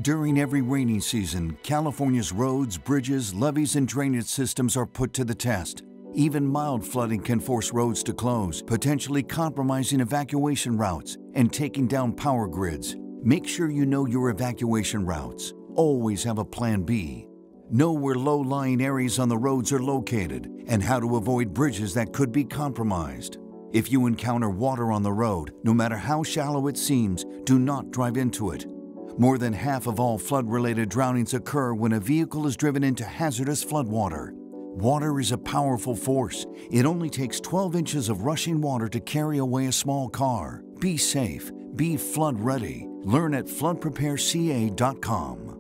During every rainy season, California's roads, bridges, levees, and drainage systems are put to the test. Even mild flooding can force roads to close, potentially compromising evacuation routes and taking down power grids. Make sure you know your evacuation routes. Always have a plan B. Know where low-lying areas on the roads are located and how to avoid bridges that could be compromised. If you encounter water on the road, no matter how shallow it seems, do not drive into it. More than half of all flood-related drownings occur when a vehicle is driven into hazardous floodwater. Water is a powerful force. It only takes 12 inches of rushing water to carry away a small car. Be safe. Be flood ready. Learn at floodprepareca.com.